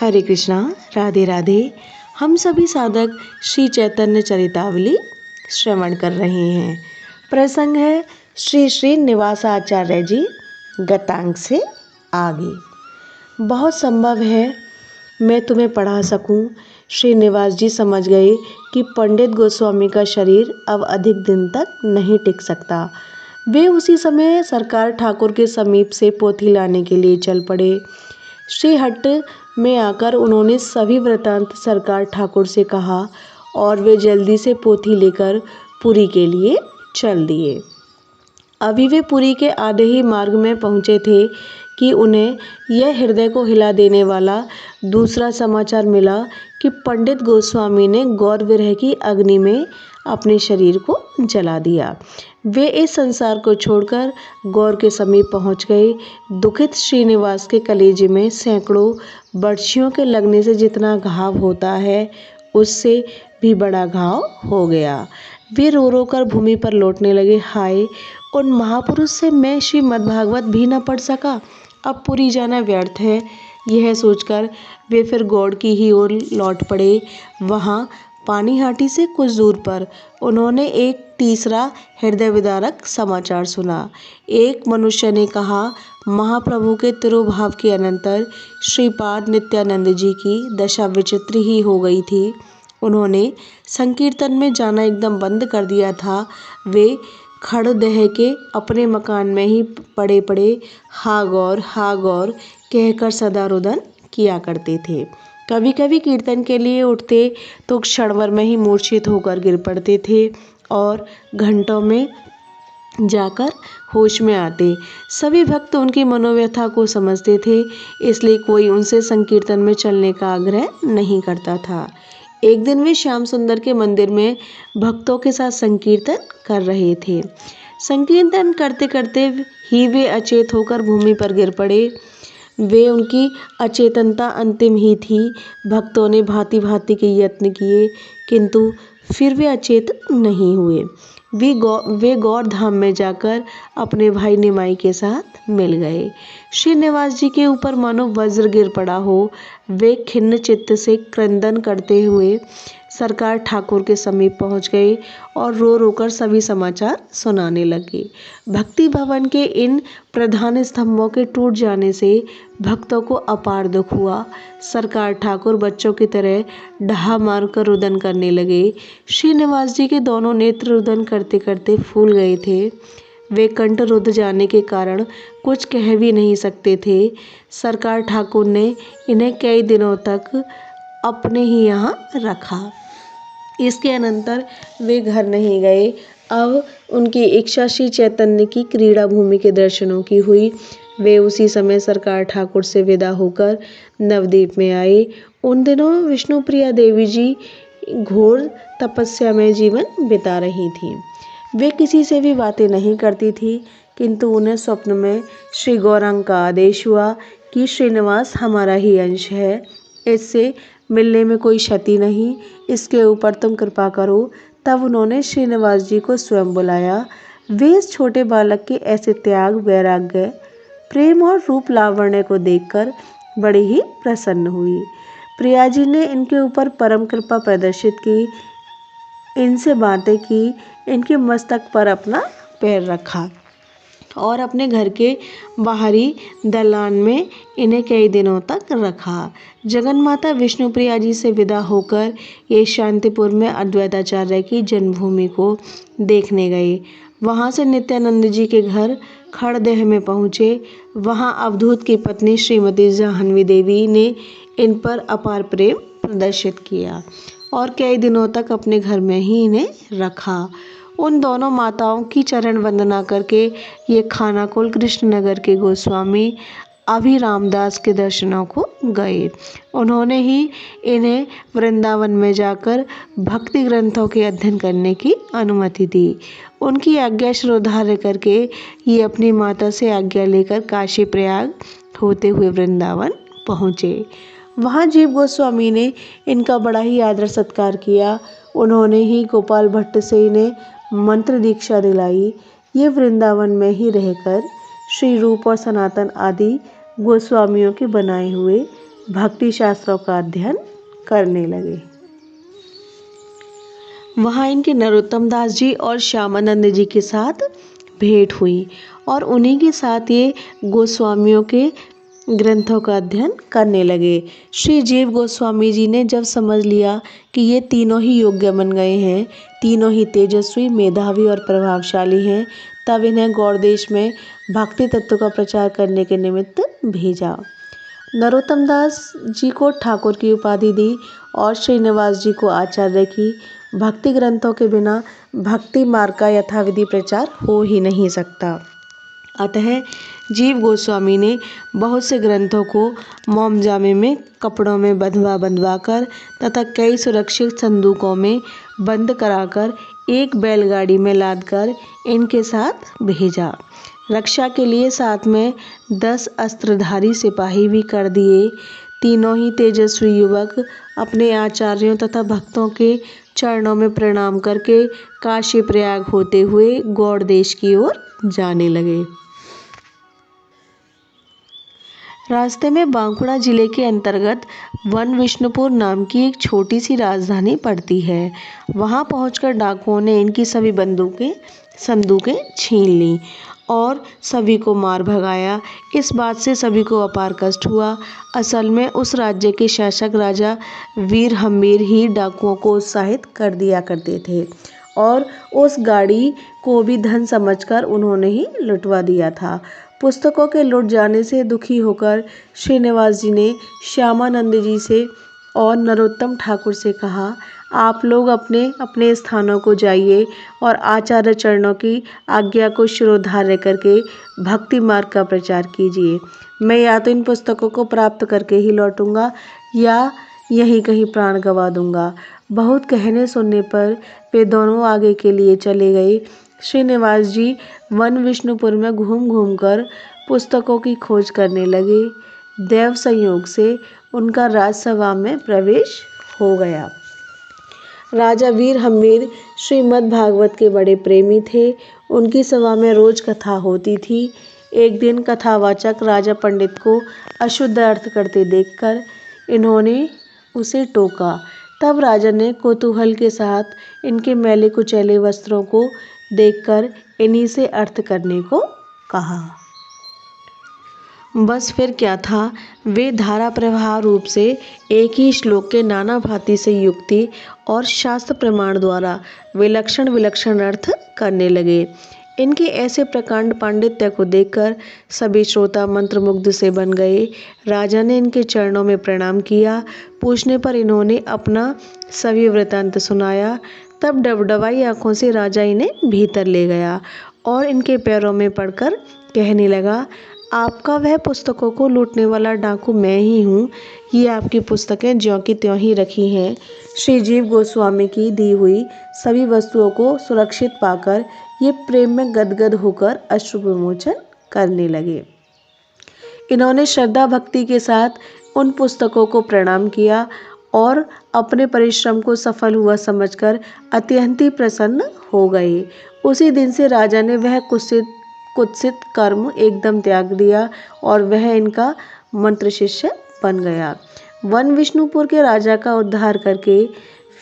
हरे कृष्णा, राधे राधे। हम सभी साधक श्री चैतन्य चरितावली श्रवण कर रहे हैं। प्रसंग है श्री श्री निवासाचार्य जी गतांग से आगे। बहुत संभव है मैं तुम्हें पढ़ा सकूं। श्री निवास जी समझ गए कि पंडित गोस्वामी का शरीर अब अधिक दिन तक नहीं टिक सकता। वे उसी समय सरकार ठाकुर के समीप से पोथी लाने के लिए चल पड़े। श्री हट्ट में आकर उन्होंने सभी वृत्तांत सरकार ठाकुर से कहा और वे जल्दी से पोथी लेकर पुरी के लिए चल दिए। अभी वे पुरी के आधे ही मार्ग में पहुंचे थे कि उन्हें यह हृदय को हिला देने वाला दूसरा समाचार मिला कि पंडित गोस्वामी ने गौर विरह की अग्नि में अपने शरीर को जला दिया। वे इस संसार को छोड़कर गौर के समीप पहुंच गए। दुखित श्रीनिवास के कलेजे में सैकड़ों बर्छियों के लगने से जितना घाव होता है उससे भी बड़ा घाव हो गया। वे रो रो कर भूमि पर लौटने लगे। हाय, उन महापुरुष से मैं श्रीमद्भागवत भी न पढ़ सका। अब पुरी जाना व्यर्थ है। यह सोचकर वे फिर गौड़ की ही ओर लौट पड़े। वहाँ पानीहाटी से कुछ दूर पर उन्होंने एक तीसरा हृदय विदारक समाचार सुना। एक मनुष्य ने कहा, महाप्रभु के तिरुभाव के अनंतर श्रीपाद नित्यानंद जी की दशा विचित्र ही हो गई थी। उन्होंने संकीर्तन में जाना एकदम बंद कर दिया था। वे खड़दह के अपने मकान में ही पड़े पड़े हा गौर कहकर सदा रुदन किया करते थे। कभी कभी कीर्तन के लिए उठते तो क्षणभर में ही मूर्छित होकर गिर पड़ते थे और घंटों में जाकर होश में आते। सभी भक्त उनकी मनोव्यथा को समझते थे, इसलिए कोई उनसे संकीर्तन में चलने का आग्रह नहीं करता था। एक दिन वे श्याम सुंदर के मंदिर में भक्तों के साथ संकीर्तन कर रहे थे। संकीर्तन करते करते ही वे अचेत होकर भूमि पर गिर पड़े। वे उनकी अचेतनता अंतिम ही थी। भक्तों ने भांति भांति के यत्न किए किंतु फिर वे अचेत नहीं हुए। वे गौर धाम में जाकर अपने भाई निमाई के साथ मिल गए। श्रीनिवास जी के ऊपर मानो वज्र गिर पड़ा हो। वे खिन्न चित्त से क्रंदन करते हुए सरकार ठाकुर के समीप पहुंच गए और रो रो कर सभी समाचार सुनाने लगे। भक्ति भवन के इन प्रधान स्तंभों के टूट जाने से भक्तों को अपार दुख हुआ। सरकार ठाकुर बच्चों की तरह डहा मारकर रुदन करने लगे। श्रीनिवास जी के दोनों नेत्र रुदन करते करते फूल गए थे। वे कंठ रुध जाने के कारण कुछ कह भी नहीं सकते थे। सरकार ठाकुर ने इन्हें कई दिनों तक अपने ही यहाँ रखा। इसके अनंतर वे घर नहीं गए। अब उनकी इच्छा श्री चैतन्य की क्रीड़ा भूमि के दर्शनों की हुई। वे उसी समय सरकार ठाकुर से विदा होकर नवद्वीप में आए। उन दिनों विष्णुप्रिया देवी जी घोर तपस्या में जीवन बिता रही थीं। वे किसी से भी बातें नहीं करती थी किंतु उन्हें स्वप्न में श्री गौरांग का आदेश हुआ कि श्रीनिवास हमारा ही अंश है, इससे मिलने में कोई क्षति नहीं, इसके ऊपर तुम कृपा करो। तब उन्होंने श्रीनिवास जी को स्वयं बुलाया। वे इस छोटे बालक के ऐसे त्याग, वैराग्य, प्रेम और रूप लावण्य को देखकर बड़ी ही प्रसन्न हुई। प्रिया जी ने इनके ऊपर परम कृपा प्रदर्शित की, इनसे बातें की, इनके मस्तक पर अपना पैर रखा और अपने घर के बाहरी दलान में इन्हें कई दिनों तक रखा। जगन माता विष्णुप्रिया जी से विदा होकर ये शांतिपुर में अद्वैताचार्य की जन्मभूमि को देखने गए। वहाँ से नित्यानंद जी के घर खड़दह में पहुँचे। वहाँ अवधूत की पत्नी श्रीमती जाह्नवी देवी ने इन पर अपार प्रेम प्रदर्शित किया और कई दिनों तक अपने घर में ही इन्हें रखा। उन दोनों माताओं की चरण वंदना करके ये खानाकुल कृष्णनगर के गोस्वामी अभिरामदास के दर्शनों को गए। उन्होंने ही इन्हें वृंदावन में जाकर भक्ति ग्रंथों के अध्ययन करने की अनुमति दी। उनकी आज्ञा श्रोधार्य करके ये अपनी माता से आज्ञा लेकर काशी प्रयाग होते हुए वृंदावन पहुँचे। वहाँ जीव गोस्वामी ने इनका बड़ा ही आदर सत्कार किया। उन्होंने ही गोपाल भट्ट से इन्हें मंत्र दीक्षा दिलाई। ये वृंदावन में ही रहकर श्री रूप और सनातन आदि गोस्वामियों के बनाए हुए भक्ति शास्त्रों का अध्ययन करने लगे। वहाँ इनके नरोत्तम दास जी और श्यामानंद जी के साथ भेंट हुई और उन्हीं के साथ ये गोस्वामियों के ग्रंथों का अध्ययन करने लगे। श्री जीव गोस्वामी जी ने जब समझ लिया कि ये तीनों ही योग्य बन गए हैं, तीनों ही तेजस्वी, मेधावी और प्रभावशाली हैं, तब इन्हें गौड़ देश में भक्ति तत्व का प्रचार करने के निमित्त भेजा। नरोत्तम दास जी को ठाकुर की उपाधि दी और श्रीनिवास जी को आचार्य की। भक्ति ग्रंथों के बिना भक्ति मार्ग का यथाविधि प्रचार हो ही नहीं सकता। अतः जीव गोस्वामी ने बहुत से ग्रंथों को मोमजामे में कपड़ों में बंधवा कर तथा कई सुरक्षित संदूकों में बंद कराकर एक बैलगाड़ी में लादकर इनके साथ भेजा। रक्षा के लिए साथ में 10 अस्त्रधारी सिपाही भी कर दिए। तीनों ही तेजस्वी युवक अपने आचार्यों तथा भक्तों के चरणों में प्रणाम करके काशी प्रयाग होते हुए गौड़ देश की ओर जाने लगे। रास्ते में बांकुड़ा जिले के अंतर्गत वन विष्णुपुर नाम की एक छोटी सी राजधानी पड़ती है। वहां पहुंचकर डाकुओं ने इनकी सभी संदूकें छीन लीं और सभी को मार भगाया। इस बात से सभी को अपार कष्ट हुआ। असल में उस राज्य के शासक राजा वीर हम्मीर ही डाकुओं को उत्साहित कर दिया करते थे और उस गाड़ी को भी धन समझकर उन्होंने ही लुटवा दिया था। पुस्तकों के लुट जाने से दुखी होकर श्रीनिवास जी ने श्यामानंद जी से और नरोत्तम ठाकुर से कहा, आप लोग अपने अपने स्थानों को जाइए और आचार्य चरणों की आज्ञा को शिरोधार्य करके भक्ति मार्ग का प्रचार कीजिए। मैं या तो इन पुस्तकों को प्राप्त करके ही लौटूंगा या यहीं कहीं प्राण गंवा दूंगा। बहुत कहने सुनने पर वे दोनों आगे के लिए चले गए। श्रीनिवास जी वन विष्णुपुर में घूम घूम कर पुस्तकों की खोज करने लगे। देव संयोग से उनका राजसभा में प्रवेश हो गया। राजा वीर हम्मीर श्रीमद् भागवत के बड़े प्रेमी थे। उनकी सभा में रोज कथा होती थी। एक दिन कथावाचक राजा पंडित को अशुद्ध अर्थ करते देखकर इन्होंने उसे टोका। तब राजा ने कौतूहल के साथ इनके मैले कुचैले वस्त्रों को देखकर इन्हीं से अर्थ करने को कहा। बस फिर क्या था, वे धारा प्रवाह रूप से एक ही श्लोक के नाना भांति से युक्ति और शास्त्र प्रमाण द्वारा विलक्षण अर्थ करने लगे। इनके ऐसे प्रकांड पांडित्य को देखकर सभी श्रोता मंत्रमुग्ध से बन गए। राजा ने इनके चरणों में प्रणाम किया। पूछने पर इन्होंने अपना सभी वृत्तांत सुनाया। तब डबडबाई आंखों से राजा इन्हें भीतर ले गया और इनके पैरों में पड़कर कहने लगा, आपका वह पुस्तकों को लूटने वाला डाकू मैं ही हूँ। ये आपकी पुस्तकें ज्यों की त्यों ही रखी हैं। श्री जीव गोस्वामी की दी हुई सभी वस्तुओं को सुरक्षित पाकर ये प्रेम में गदगद होकर अश्रु विमोचन करने लगे। इन्होंने श्रद्धा भक्ति के साथ उन पुस्तकों को प्रणाम किया और अपने परिश्रम को सफल हुआ समझकर अत्यंत ही प्रसन्न हो गए। उसी दिन से राजा ने वह कुत्सित कर्म एकदम त्याग दिया और वह इनका मंत्र शिष्य बन गया। वन विष्णुपुर के राजा का उद्धार करके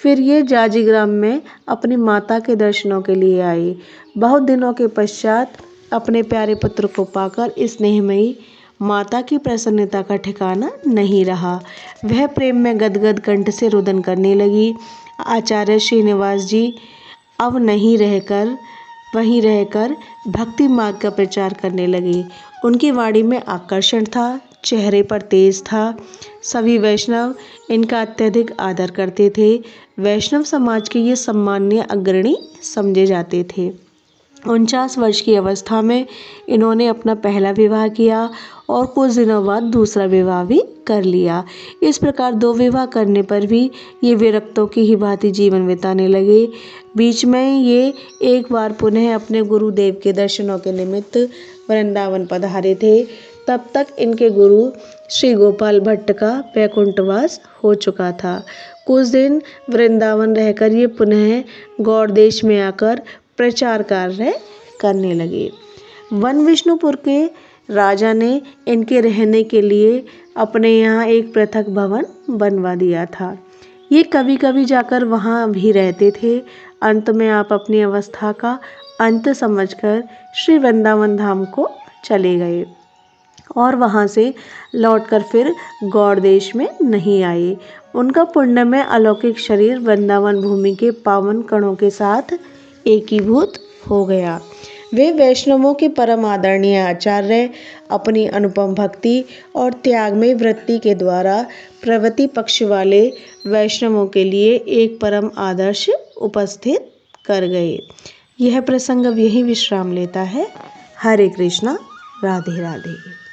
फिर ये जाजीग्राम में अपनी माता के दर्शनों के लिए आए। बहुत दिनों के पश्चात अपने प्यारे पुत्र को पाकर स्नेहमयी माता की प्रसन्नता का ठिकाना नहीं रहा। वह प्रेम में गदगद कंठ से रुदन करने लगी। आचार्य श्रीनिवास जी अब वहीं रहकर भक्ति मार्ग का प्रचार करने लगे। उनकी वाणी में आकर्षण था, चेहरे पर तेज था। सभी वैष्णव इनका अत्यधिक आदर करते थे। वैष्णव समाज के ये सम्माननीय अग्रणी समझे जाते थे। 49 वर्ष की अवस्था में इन्होंने अपना पहला विवाह किया और कुछ दिनों बाद दूसरा विवाह भी कर लिया। इस प्रकार 2 विवाह करने पर भी ये विरक्तों की ही भांति जीवन बिताने लगे। बीच में ये एक बार पुनः अपने गुरुदेव के दर्शनों के निमित्त वृंदावन पधारे थे। तब तक इनके गुरु श्री गोपाल भट्ट का वैकुंठवास हो चुका था। कुछ दिन वृंदावन रहकर ये पुनः गौड़ देश में आकर प्रचार कार्य करने लगे। वन विष्णुपुर के राजा ने इनके रहने के लिए अपने यहाँ एक पृथक भवन बनवा दिया था। ये कभी कभी जाकर वहाँ भी रहते थे। अंत में आप अपनी अवस्था का अंत समझकर श्री वृंदावन धाम को चले गए और वहाँ से लौटकर फिर गौड़ देश में नहीं आए। उनका पुण्यमय अलौकिक शरीर वृंदावन भूमि के पावन कणों के साथ एकीभूत हो गया। वे वैष्णवों के परम आदरणीय आचार्य अपनी अनुपम भक्ति और त्यागमय वृत्ति के द्वारा प्रवृत्ति पक्ष वाले वैष्णवों के लिए एक परम आदर्श उपस्थित कर गए। यह प्रसंग अब यही विश्राम लेता है। हरे कृष्णा, राधे राधे।